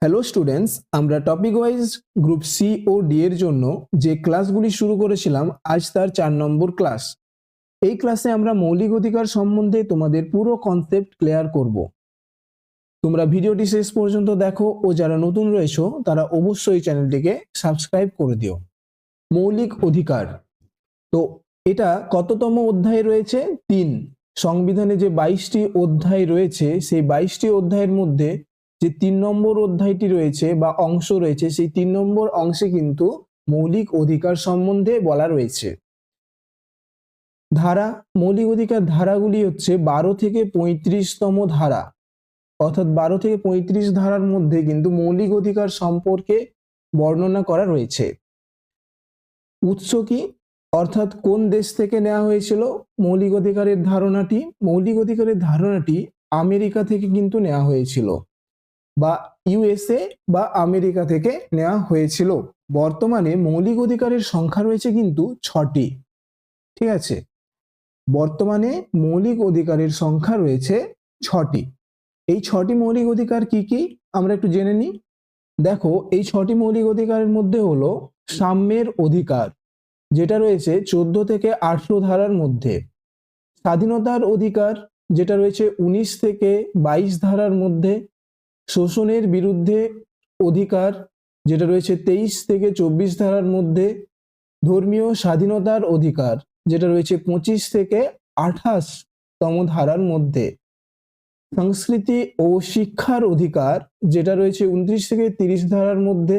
Hello students, আমরা topic wise group C ও D এর জন্য যে ক্লাসগুলি শুরু করেছিলাম আজ তার 4 নম্বর ক্লাস। এই ক্লাসে আমরা মৌলিক অধিকার সম্বন্ধে তোমাদের পুরো কনসেপ্ট ক্লিয়ার করব। তোমরা ভিডিওটি শেষ পর্যন্ত দেখো ও যারা নতুন রয়েছো তারা অবশ্যই চ্যানেলটিকে সাবস্ক্রাইব করে দিও। মৌলিক অধিকার, তো এটা কততম অধ্যায়ে রয়েছে? 3। সংবিধানে যে 22টি অধ্যায় রয়েছে সেই 22টি অধ্যায়ের মধ্যে যে 3 নম্বর অধ্যায়টি রয়েছে বা অংশ রয়েছে, সেই 3 নম্বর অংশে কিন্তু মৌলিক অধিকার সম্বন্ধে বলা রয়েছে। ধারা, মৌলিক অধিকার ধারাগুলি হচ্ছে 12 থেকে 35তম ধারা, অর্থাৎ 12 থেকে 35 ধারার মধ্যে কিন্তু মৌলিক অধিকার সম্পর্কে বর্ণনা করা রয়েছে। উৎস কি, অর্থাৎ কোন দেশ থেকে নেওয়া হয়েছিল মৌলিক অধিকারের ধারণাটি? মৌলিক অধিকারের ধারণাটি আমেরিকা থেকে কিন্তু নেওয়া হয়েছিল, বা ইউএসএ বা আমেরিকা থেকে নেওয়া হয়েছিল। বর্তমানে মৌলিক অধিকারের সংখ্যা রয়েছে কিন্তু 6টি। ঠিক আছে, বর্তমানে মৌলিক অধিকারের সংখ্যা রয়েছে 6টি। এই 6টি মৌলিক অধিকার কি কি আমরা একটু জেনে নিই। দেখো, এই 6টি মৌলিক অধিকারের মধ্যে হলো সাম্যের অধিকার, যেটা রয়েছে 14 থেকে 18 ধারার মধ্যে। স্বাধীনতার অধিকার, যেটা রয়েছে 19 থেকে 22 ধারার মধ্যে। শোষণের বিরুদ্ধে অধিকার, যেটা রয়েছে 23 থেকে 24 ধারার মধ্যে। ধর্মীয় স্বাধীনতার অধিকার, যেটা রয়েছে 25 থেকে 28তম ধারার মধ্যে। সংস্কৃতি ও শিক্ষার অধিকার, যেটা রয়েছে 29 থেকে 30 ধারার মধ্যে।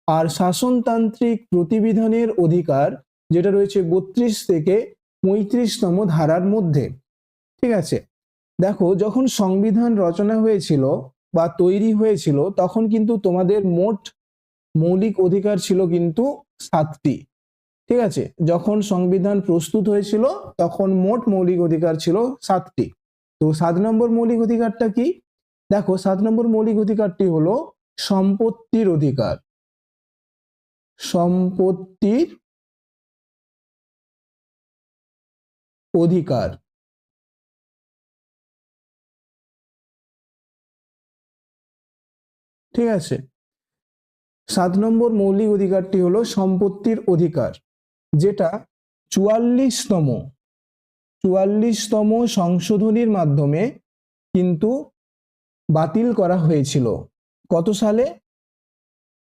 আর শাসনতান্ত্রিক প্রতিবিধানের অধিকার, যেটা রয়েছে 32 থেকে 35তম ধারার মধ্যে। ঠিক আছে, দেখো, যখন সংবিধান রচনা হয়েছিল বা তৈরি হয়েছিল তখন কিন্তু তোমাদের মোট মৌলিক অধিকার ছিল কিন্তু 7টি। ঠিক আছে, যখন সংবিধান প্রস্তুত হয়েছিল তখন মোট মৌলিক অধিকার ছিল 7টি। তো 7 নম্বর মৌলিক অধিকারটা কি? দেখো, 7 নম্বর মৌলিক অধিকারটি হলো সম্পত্তির অধিকার। সম্পত্তির অধিকার। ঠিক আছে, 7 নম্বর মৌলিক অধিকারটি হলো সম্পত্তির অধিকার, যেটা 44তম সংশোধনীর মাধ্যমে কিন্তু বাতিল করা হয়েছিল। কত সালে?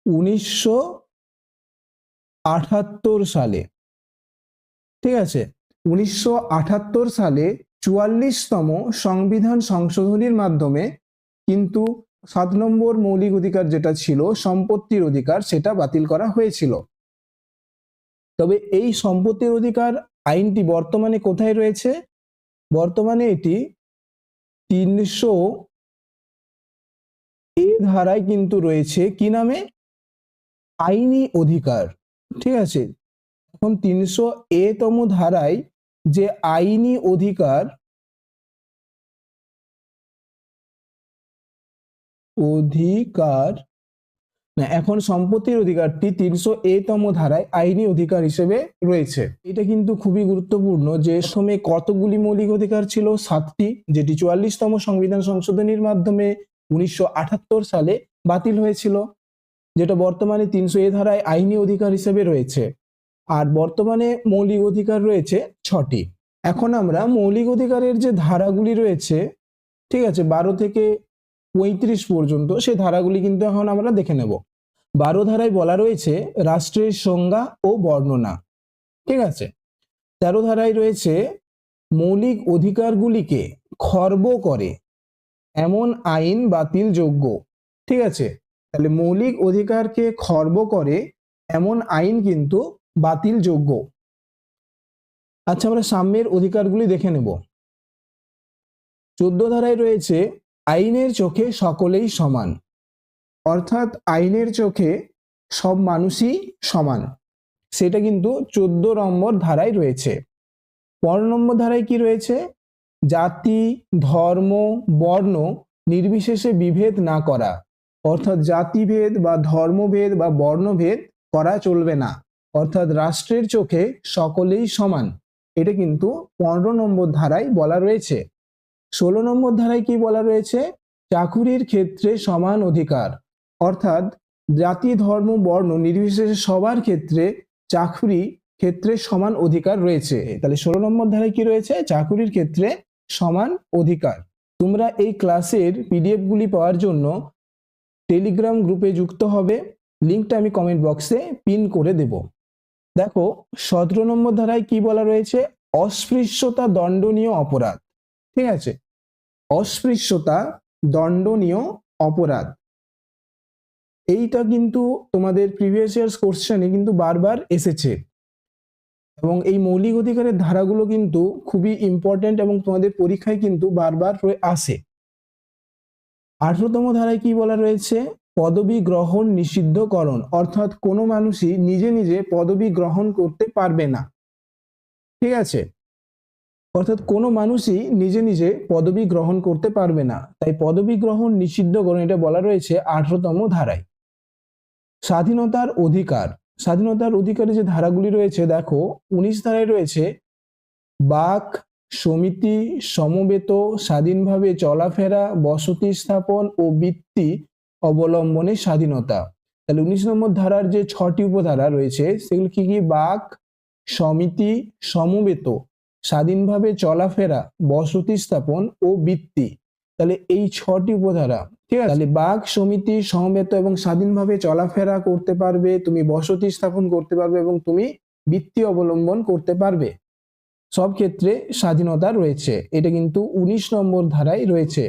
1978 সালে। ঠিক আছে, 1978 সালে 44তম সংবিধান সংশোধনীর মাধ্যমে কিন্তু 7 নম্বর মৌলিক অধিকার যেটা ছিল সম্পত্তির অধিকার, সেটা বাতিল করা হয়েছিল। তবে এই সম্পত্তির অধিকার আইনটি বর্তমানে কোথায় রয়েছে? বর্তমানে এটি 300 এ ধারায় কিন্তু রয়েছে। কি নামে? আইনি অধিকার। ঠিক আছে, এখন 300 এ তম ধারায় যে আইনি অধিকার না, এখন সম্পত্তির অধিকারটি 300 এ তম ধারায় আইনি অধিকার হিসেবে রয়েছে। এটা কিন্তু খুবই গুরুত্বপূর্ণ যে সময়ে কতগুলি মৌলিক অধিকার ছিল? 7টি, যেটি 44তম সংবিধান সংশোধনীর মাধ্যমে 1978 সালে বাতিল হয়েছিল, যেটা বর্তমানে 300 এ ধারায় আইনি অধিকার হিসেবে রয়েছে। আর বর্তমানে মৌলিক অধিকার রয়েছে 6টি। এখন আমরা মৌলিক অধিকারের যে ধারাগুলি রয়েছে, ঠিক আছে, 12 থেকে 35 পর্যন্ত, সেই ধারাগুলি কিন্তু এখন আমরা দেখে নেব। 12 ধারায় বলা রয়েছে রাষ্ট্রের সংজ্ঞা ও বর্ণনা। ঠিক আছে, 13 ধারায় রয়েছে মৌলিক অধিকারগুলিকে খর্ব করে এমন আইন বাতিল যোগ্য। ঠিক আছে, তাহলে মৌলিক অধিকারকে খর্ব করে এমন আইন কিন্তু বাতিল যোগ্য। আচ্ছা, আমরা সাম্যের অধিকারগুলি দেখে নেব। 14 ধারায় রয়েছে আইনের চোখে সকলেই সমান, অর্থাৎ আইনের চোখে সব মানুষই সমান, সেটা কিন্তু 14 নম্বর ধারায় রয়েছে। 15 নম্বর ধারায় কি রয়েছে? জাতি, ধর্ম, বর্ণ নির্বিশেষে বিভেদ না করা, অর্থাৎ জাতিভেদ বা ধর্মভেদ বা বর্ণভেদ করা চলবে না, অর্থাৎ রাষ্ট্রের চোখে সকলেই সমান, এটা কিন্তু 15 নম্বর ধারায় বলা রয়েছে। 16 নম্বর ধারায় কি বলা রয়েছে? চাকুরির ক্ষেত্রে সমান অধিকার, অর্থাৎ জাতি ধর্ম বর্ণ নির্বিশেষে সবার ক্ষেত্রে চাকরি ক্ষেত্রে সমান অধিকার রয়েছে। তাহলে 16 নম্বর ধারায় কি রয়েছে? চাকরির ক্ষেত্রে সমান অধিকার। তোমরা এই ক্লাসের পিডিএফ গুলি পাওয়ার জন্য টেলিগ্রাম গ্রুপে যুক্ত হবে, লিঙ্কটা আমি কমেন্ট বক্সে পিন করে দেব। দেখো 17 নম্বর ধারায় কি বলা রয়েছে? অস্পৃশ্যতা দণ্ডনীয় অপরাধ। ঠিক আছে, অস্পৃশ্যতা দণ্ডনীয় অপরাধ, এইটা কিন্তু তোমাদের প্রিভিয়াস ইয়ার্স কোশ্চেনে কিন্তু বারবার এসেছে এবং এই মৌলিক অধিকারের ধারাগুলো কিন্তু খুবই ইম্পর্টেন্ট এবং তোমাদের পরীক্ষায় কিন্তু বারবার আসে। 18তম ধারায় কি বলা রয়েছে? পদবী গ্রহণ নিষিদ্ধকরণ, অর্থাৎ কোনো মানুষই নিজে নিজে পদবী গ্রহণ করতে পারবে না। ঠিক আছে, অর্থাৎ কোনো মানুষই নিজে নিজে পদবী গ্রহণ করতে পারবে না, তাই পদবী গ্রহণ নিষিদ্ধকরণ এটা বলা রয়েছে 18তম ধারায়। স্বাধীনতার অধিকার, স্বাধীনতার অধিকারে যে ধারাগুলি রয়েছে দেখো 19 ধারায় রয়েছে বাক, সমিতি, সমবেত, স্বাধীনভাবে চলাফেরা, বসতি স্থাপন ও বৃত্তি অবলম্বনের স্বাধীনতা। তাহলে 19 নম্বর ধারার যে 6টি উপধারা রয়েছে সেগুলো কি কি? বাক, সমিতি, সমবেত, স্বাধীনভাবে চলাফেরা, বসতি স্থাপন ও বৃত্তি। তাহলে এই 6টি উপধারা, ঠিক আছে? তাহলে বাক, সমিতি, সমবেত এবং স্বাধীনভাবে চলাফেরা করতে পারবে, তুমি বসতি স্থাপন করতে পারবে এবং তুমি বৃত্তি অবলম্বন করতে পারবে, সব ক্ষেত্রে স্বাধীনতা রয়েছে। এটা কিন্তু 19 নম্বর ধারায় রয়েছে।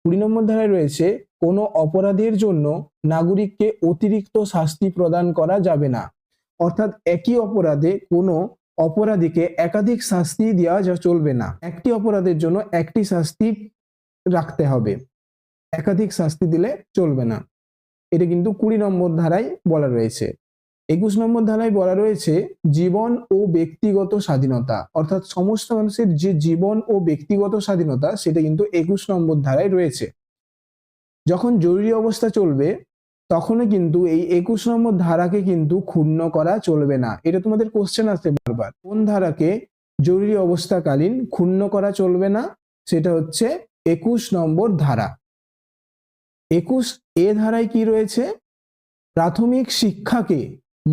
20 নম্বর ধারায় রয়েছে কোনো অপরাধের জন্য নাগরিককে অতিরিক্ত শাস্তি প্রদান করা যাবে না, অর্থাৎ একই অপরাধে কোনো অপরাধীকে একাধিক শাস্তি দেওয়া চলবে না, একটি অপরাধের জন্য একটি শাস্তি রাখতে হবে, একাধিক শাস্তি দিলে চলবে না। এটা কিন্তু 20 নম্বর ধারায় বলা রয়েছে। 21 নম্বর ধারায় বলা রয়েছে জীবন ও ব্যক্তিগত স্বাধীনতা, অর্থাৎ সমস্ত মানুষের যে জীবন ও ব্যক্তিগত স্বাধীনতা সেটা কিন্তু 21 নম্বর ধারায় রয়েছে। যখন জরুরি অবস্থা চলবে তখনও কিন্তু এই 21 নম্বর ধারাকে কিন্তু ক্ষুণ্ণ করা চলবে না। এটা তোমাদের কোশ্চেন আসছে বারবার, কোন ধারাকে জরুরি অবস্থাকালীন ক্ষুণ্ণ করা চলবে না? সেটা হচ্ছে 21 নম্বর ধারা। 21 এ ধারায় কি রয়েছে? প্রাথমিক শিক্ষাকে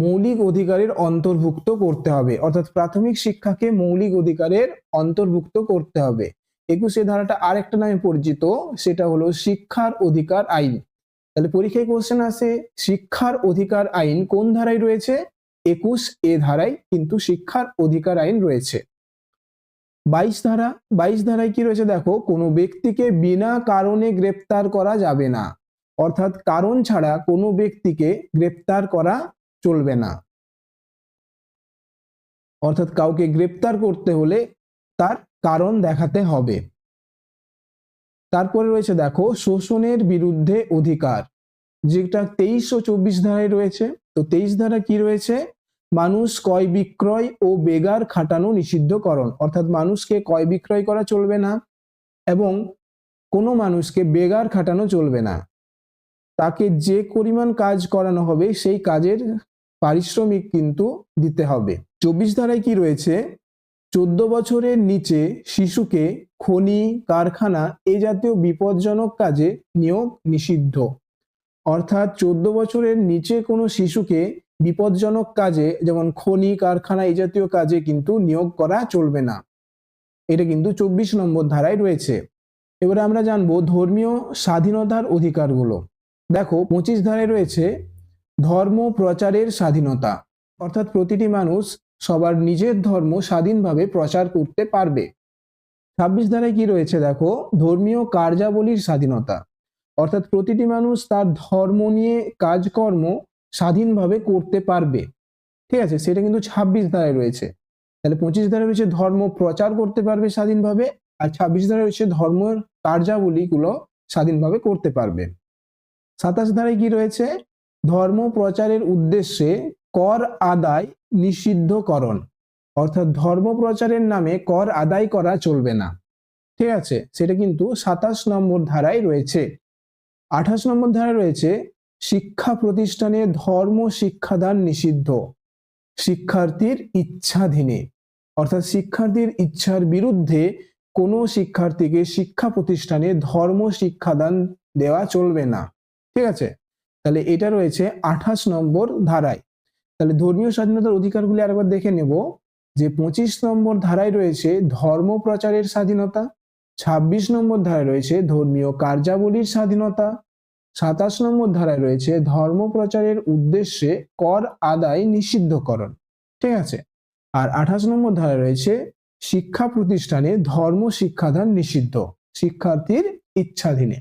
মৌলিক অধিকারের অন্তর্ভুক্ত করতে হবে, অর্থাৎ প্রাথমিক শিক্ষাকে মৌলিক অধিকারের অন্তর্ভুক্ত করতে হবে। 21 ধারাটা আর একটা নামে পরিচিত, সেটা হলো শিক্ষার অধিকার আইন। তাহলে পরীক্ষায় কোশ্চেন আসে শিক্ষার অধিকার আইন কোন ধারায় রয়েছে? 21 এ ধারায় কিন্তু শিক্ষার অধিকার আইন রয়েছে। 22 ধারা, 22 ধারায় কি রয়েছে দেখো, কোনো ব্যক্তিকে বিনা কারণে গ্রেপ্তার করা যাবে না, অর্থাৎ কারণ ছাড়া কোনো ব্যক্তিকে গ্রেপ্তার করা চলবে না, অর্থাৎ কাউকে গ্রেপ্তার করতে হলে তার কারণ দেখাতে হবে। তারপরে রয়েছে দেখো শোষণের বিরুদ্ধে অধিকার, যেটা 23 ও 24 ধারায় রয়েছে। তো 23 ধারা কি রয়েছে? মানুষ ক্রয় বিক্রয় ও বেগার খাটানো নিষিদ্ধকরণ, অর্থাৎ মানুষকে ক্রয় বিক্রয় করা চলবে না এবং কোনো মানুষকে বেগার খাটানো চলবে না, তাকে যে পরিমাণ কাজ করানো হবে সেই কাজের পারিশ্রমিক কিন্তু দিতে হবে। 24 ধারায় কি রয়েছে? 14 বছরের নিচে শিশুকে খনি, কারখানা এই জাতীয় বিপজ্জনক কাজে নিয়োগ নিষিদ্ধ, অর্থাৎ 14 বছরের নিচে কোনো শিশুকে বিপজ্জনক কাজে যেমন খনি, কারখানা এই জাতীয় কাজে কিন্তু নিয়োগ করা চলবে না। এটা কিন্তু 24 নম্বর ধারায় রয়েছে। এবারে আমরা জানবো ধর্মীয় স্বাধীনতার অধিকারগুলো। দেখো 25 ধারায় রয়েছে ধর্ম প্রচারের স্বাধীনতা, অর্থাৎ প্রতিটি মানুষ সবার নিজের ধর্ম স্বাধীনভাবে প্রচার করতে পারবে। 26 ধারায় কি রয়েছে দেখো, ধর্মীয় কার্যাবলীর স্বাধীনতা, অর্থাৎ প্রতিটি মানুষ তার ধর্ম নিয়ে কাজকর্ম স্বাধীনভাবে করতে পারবে। ঠিক আছে, সেটা কিন্তু 26 ধারায় রয়েছে। তাহলে 25 ধারায় রয়েছে ধর্ম প্রচার করতে পারবে স্বাধীনভাবে, আর 26 ধারায় রয়েছে ধর্মের কার্যাবলীগুলো স্বাধীনভাবে করতে পারবে। 27 ধারায় কি রয়েছে? ধর্ম প্রচারের উদ্দেশ্যে কর আদায় নিষিদ্ধকরণ, অর্থাৎ ধর্ম প্রচারের নামে কর আদায় করা চলবে না। ঠিক আছে, সেটা কিন্তু 27 নম্বর ধারায় রয়েছে। 28 নম্বর ধারায় রয়েছে শিক্ষা প্রতিষ্ঠানে ধর্ম শিক্ষাদান নিষিদ্ধ, শিক্ষার্থীর ইচ্ছাধীনে, অর্থাৎ শিক্ষার্থীর ইচ্ছার বিরুদ্ধে কোনো শিক্ষার্থীকে শিক্ষা প্রতিষ্ঠানে ধর্ম শিক্ষাদান দেওয়া চলবে না। ঠিক আছে, তাহলে এটা রয়েছে 28 নম্বর ধারায়। তাহলে ধর্মীয় স্বাধীনতার অধিকারগুলি আরেকবার দেখে নেব যে 25 নম্বর ধারায় রয়েছে ধর্ম প্রচারের স্বাধীনতা, 26 নম্বর ধারায় রয়েছে ধর্মীয় কার্যাবলীর স্বাধীনতা, 27 নম্বর ধারায় রয়েছে ধর্ম প্রচারের উদ্দেশ্যে কর আদায় নিষিদ্ধকরণ, ঠিক আছে। আর 28 নম্বর ধারায় রয়েছে শিক্ষা প্রতিষ্ঠানে ধর্ম শিক্ষাদান নিষিদ্ধ, শিক্ষার্থীর ইচ্ছাধীনে।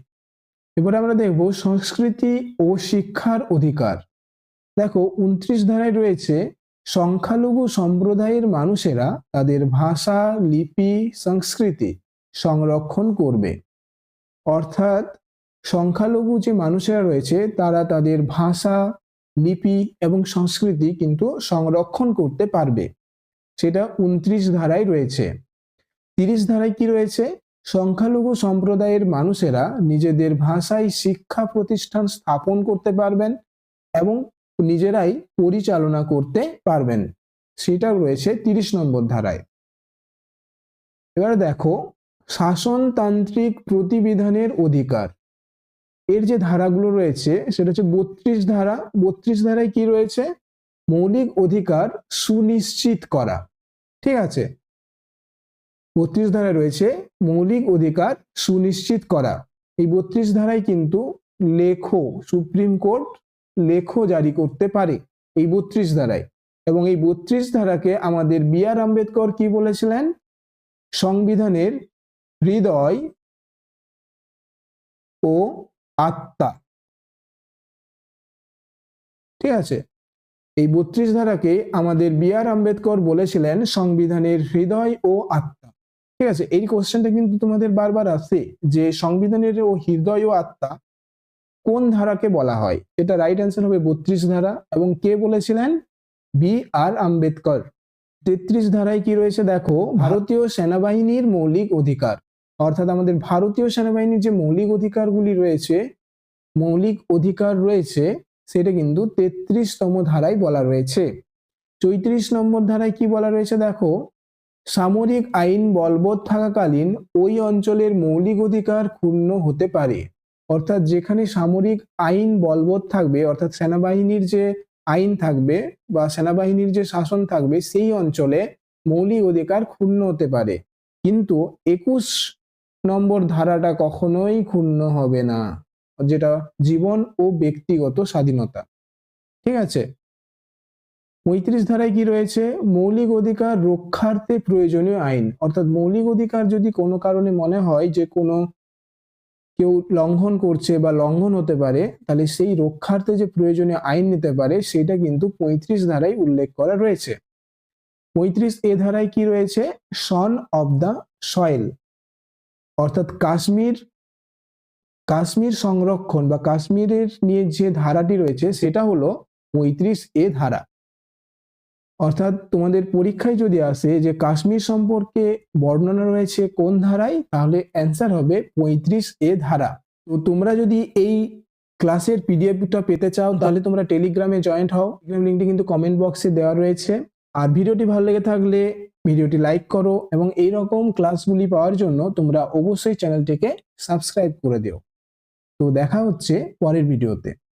এবারে আমরা দেখব সংস্কৃতি ও শিক্ষার অধিকার। দেখো 29 ধারায় রয়েছে সংখ্যালঘু সম্প্রদায়ের মানুষেরা তাদের ভাষা, লিপি, সংস্কৃতি সংরক্ষণ করবে। অর্থাৎ সংখ্যালঘু যে মানুষেরা রয়েছে তারা তাদের ভাষা, লিপি এবং সংস্কৃতি কিন্তু সংরক্ষণ করতে পারবে, সেটা 29 ধারায় রয়েছে। 30 ধারায় কি রয়েছে? সংখ্যালঘু সম্প্রদায়ের মানুষেরা নিজেদের ভাষায় শিক্ষা প্রতিষ্ঠান স্থাপন করতে পারবেন এবং নিজেরাই পরিচালনা করতে পারবেন, সেটা রয়েছে 30 নম্বর ধারায়। এবার দেখো শাসনতান্ত্রিক প্রতিবিধানের অধিকার, এর যে ধারাগুলো রয়েছে সেটা হচ্ছে 32 ধারা। 32 ধারায় কি রয়েছে? মৌলিক অধিকার সুনিশ্চিত করা, ঠিক আছে। 32 ধারায় রয়েছে মৌলিক অধিকার সুনিশ্চিত করা। এই 32 ধারায় কিন্তু লেখো, সুপ্রিম কোর্ট লেখো জারি করতে পারে এই 32 ধারায়। এবং এই 32 ধারাকে আমাদের বি.আর. আম্বেদকর কি বলেছিলেন? সংবিধানের হৃদয় ও আত্মা, ঠিক আছে। এই 32 ধারাকে আমাদের বি.আর. আম্বেদকর বলেছিলেন সংবিধানের হৃদয় ও আত্মা, ঠিক আছে। এই কোশ্চেনটা কিন্তু তোমাদের বারবার আসে যে সংবিধানের ও হৃদয় ও আত্মা কোন ধারাকে বলা হয়। এটা রাইট অ্যান্সার হবে 32 ধারা। এবং কে বলেছিলেন? বি.আর. আম্বেদকর। 33 ধারায় কি রয়েছে দেখো, ভারতীয় সেনাবাহিনীর মৌলিক অধিকার। অর্থাৎ আমাদের ভারতীয় সেনাবাহিনীর যে মৌলিক অধিকারগুলি রয়েছে, মৌলিক অধিকার রয়েছে, সেটা কিন্তু 33তম ধারায় বলা রয়েছে। 34 নম্বর ধারায় কি বলা রয়েছে দেখো, সামরিক আইন বলবৎ থাকাকালীন ওই অঞ্চলের মৌলিক অধিকার ক্ষুণ্ণ হতে পারে। অর্থাৎ যেখানে সামরিক আইন বলবৎ থাকবে, অর্থাৎ সেনাবাহিনীর যে আইন থাকবে বা সেনাবাহিনীর যে শাসন থাকবে, সেই অঞ্চলে মৌলিক অধিকার ক্ষুণ্ণ হতে পারে, কিন্তু 21 নম্বর ধারাটা কখনোই ক্ষুণ্ণ হবে না, যেটা জীবন ও ব্যক্তিগত স্বাধীনতা, ঠিক আছে। 35 ধারায় কি রয়েছে? মৌলিক অধিকার রক্ষার্থে প্রয়োজনীয় আইন। অর্থাৎ মৌলিক অধিকার যদি কোনো কারণে মনে হয় যে কোনো কেউ লঙ্ঘন করছে বা লঙ্ঘন হতে পারে, তাহলে সেই রক্ষার্থে যে প্রয়োজনীয় আইন নিতে পারে, সেটা কিন্তু 35 ধারায় উল্লেখ করা রয়েছে। 35 ধারায় কি রয়েছে? Son of the soil. অর্থাৎ কাশ্মীর সংরক্ষণ বা কাশ্মীরের নিয়ে যে ধারাটি রয়েছে সেটা হলো 35 ধারা। অর্থাৎ তোমাদের পরীক্ষায় যদি আসে যে কাশ্মীর সম্পর্কে বর্ণনা রয়েছে কোন ধারায়, তাহলে অ্যান্সার হবে 35 ধারা। তো তোমরা যদি এই ক্লাসের পিডিএফটা পেতে চাও তাহলে তোমরা টেলিগ্রামে জয়েন্ট হও, লিঙ্কটি কিন্তু কমেন্ট বক্সে দেওয়া রয়েছে। আর ভিডিওটি ভালো লেগে থাকলে ভিডিওটি লাইক করো এবং এই রকম ক্লাসগুলি পাওয়ার জন্য তোমরা অবশ্যই চ্যানেলটিকে সাবস্ক্রাইব করে দিও। তো দেখা হচ্ছে পরের ভিডিওতে।